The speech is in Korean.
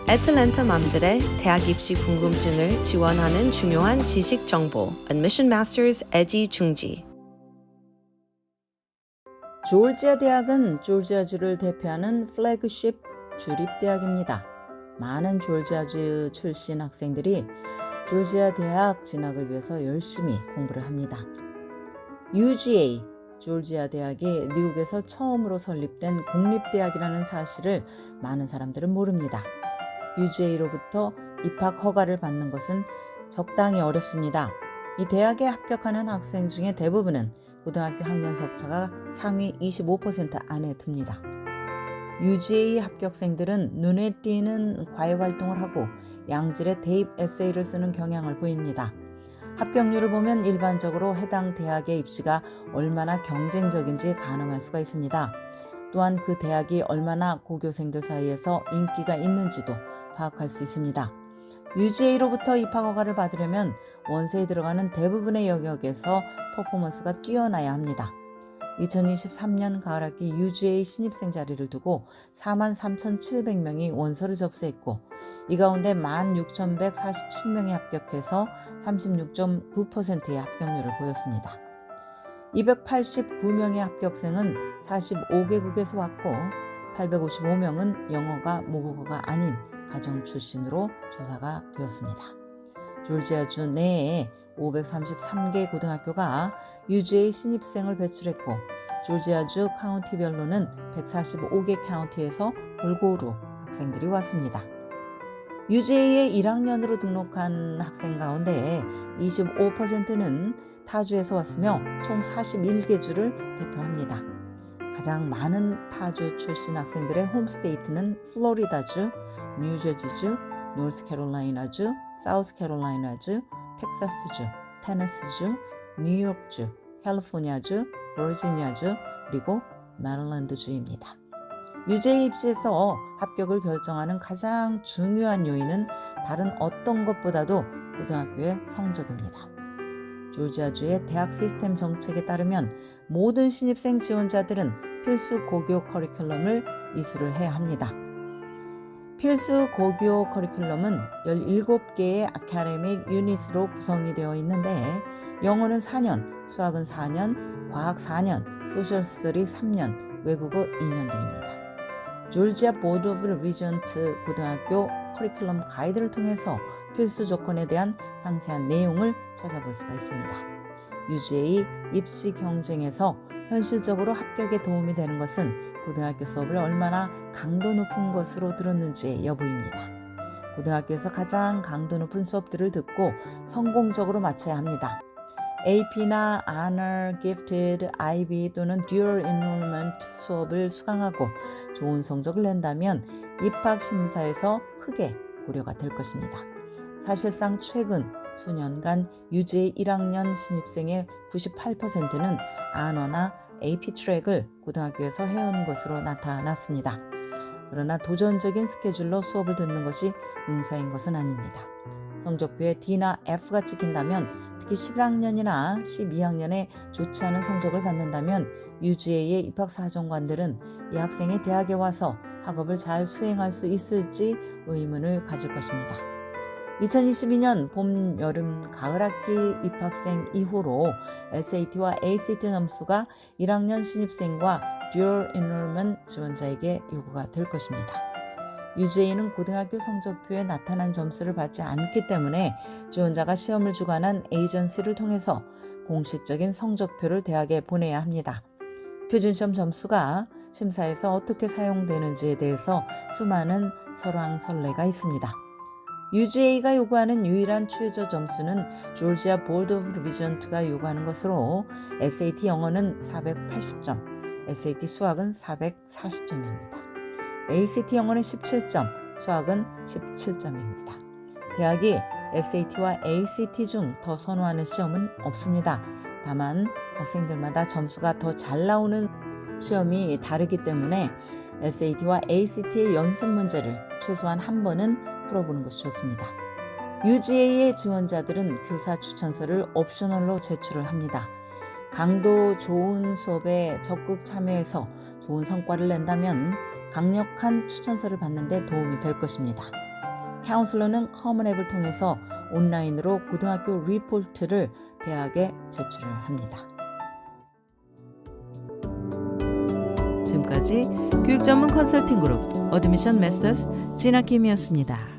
애틀랜타 맘들의 대학 입시 궁금증을 지원하는 중요한 지식 정보 Admission Masters 에지 중지. 조지아 대학은 조지아주를 대표하는 플래그십 주립대학입니다. 많은 조지아주 출신 학생들이 조지아 대학 진학을 위해서 열심히 공부를 합니다. UGA, 조지아 대학이 미국에서 처음으로 설립된 공립대학이라는 사실을 많은 사람들은 모릅니다. UGA로부터 입학 허가를 받는 것은 적당히 어렵습니다. 이 대학에 합격하는 학생 중에 대부분은 고등학교 학년 석차가 상위 25% 안에 듭니다. UGA 합격생들은 눈에 띄는 과외활동을 하고 양질의 대입 에세이를 쓰는 경향을 보입니다. 합격률을 보면 일반적으로 해당 대학의 입시가 얼마나 경쟁적인지 가늠할 수가 있습니다. 또한 그 대학이 얼마나 고교생들 사이에서 인기가 있는지도 파악할 수 있습니다. UGA로부터 입학 허가를 받으려면 원서에 들어가는 대부분의 영역에서 퍼포먼스가 뛰어나야 합니다. 2023년 가을학기 UGA 신입생 자리를 두고 43,700명이 원서를 접수했고 이 가운데 16,147명이 합격해서 36.9%의 합격률을 보였습니다. 289명의 합격생은 45개국에서 왔고 855명은 영어가 모국어가 아닌 가정 출신으로 조사가 되었습니다. 조지아주 내에 533개 고등학교가 UGA 신입생을 배출했고 조지아주 카운티별로는 145개 카운티에서 골고루 학생들이 왔습니다. UGA에 1학년으로 등록한 학생 가운데 25%는 타주에서 왔으며 총 41개 주를 대표합니다. 가장 많은 타주 출신 학생들의 홈스테이트는 플로리다주, 뉴저지주, 노스캐롤라이나주, 사우스캐롤라이나주, 텍사스주, 테네시주, 뉴욕주, 캘리포니아주, 버지니아주, 그리고 메릴랜드주입니다. UGA 입시에서 합격을 결정하는 가장 중요한 요인은 다른 어떤 것보다도 고등학교의 성적입니다. 조지아주의 대학 시스템 정책에 따르면 모든 신입생 지원자들은 필수 고교 커리큘럼을 이수를 해야 합니다. 필수 고교 커리큘럼은 17개의 아카데믹 유닛으로 구성이 되어 있는데 영어는 4년, 수학은 4년, 과학 4년, 소셜 스터디 3년, 외국어 2년 등입니다. 조지아 보드 오브 리전트 고등학교 커리큘럼 가이드를 통해서 필수 조건에 대한 상세한 내용을 찾아볼 수가 있습니다. UGA 입시 경쟁에서 현실적으로 합격에 도움이 되는 것은 고등학교 수업을 얼마나 강도 높은 것으로 들었는지의 여부입니다. 고등학교에서 가장 강도 높은 수업들을 듣고 성공적으로 마쳐야 합니다. AP나 Honor, Gifted, IB 또는 Dual Enrollment 수업을 수강하고 좋은 성적을 낸다면 입학 심사에서 크게 고려가 될 것입니다. 사실상 최근 수년간 UGA 1학년 신입생의 98%는 Honor나 AP 트랙을 고등학교에서 해온 것으로 나타났습니다. 그러나 도전적인 스케줄로 수업을 듣는 것이 능사인 것은 아닙니다. 성적표에 D나 F가 찍힌다면 특히 11학년이나 12학년에 좋지 않은 성적을 받는다면 UGA의 입학사정관들은 이 학생이 대학에 와서 학업을 잘 수행할 수 있을지 의문을 가질 것입니다. 2022년 봄, 여름, 가을학기 입학생 이후로 SAT와 ACT 점수가 1학년 신입생과 Dual Enrollment 지원자에게 요구가 될 것입니다. UGA는 고등학교 성적표에 나타난 점수를 받지 않기 때문에 지원자가 시험을 주관한 에이전시를 통해서 공식적인 성적표를 대학에 보내야 합니다. 표준시험 점수가 심사에서 어떻게 사용되는지에 대해서 수많은 설왕설래가 있습니다. UGA가 요구하는 유일한 최저 점수는 조지아 보드 오브 리전트가 요구하는 것으로 SAT 영어는 480점, SAT 수학은 440점입니다. ACT 영어는 17점, 수학은 17점입니다. 대학이 SAT와 ACT 중 더 선호하는 시험은 없습니다. 다만 학생들마다 점수가 더 잘 나오는 시험이 다르기 때문에 SAT와 ACT의 연습 문제를 최소한 한 번은 풀어보는 것이 좋습니다. UGA의 지원자들은 교사 추천서를 옵셔널로 제출을 합니다. 강도 좋은 수업에 적극 참여해서 좋은 성과를 낸다면 강력한 추천서를 받는 데 도움이 될 것입니다. 카운슬러는 커먼 앱을 통해서 온라인으로 고등학교 리포트를 대학에 제출을 합니다. 지금까지 교육 전문 컨설팅 그룹 어드미션 메서스 진아킴이었습니다.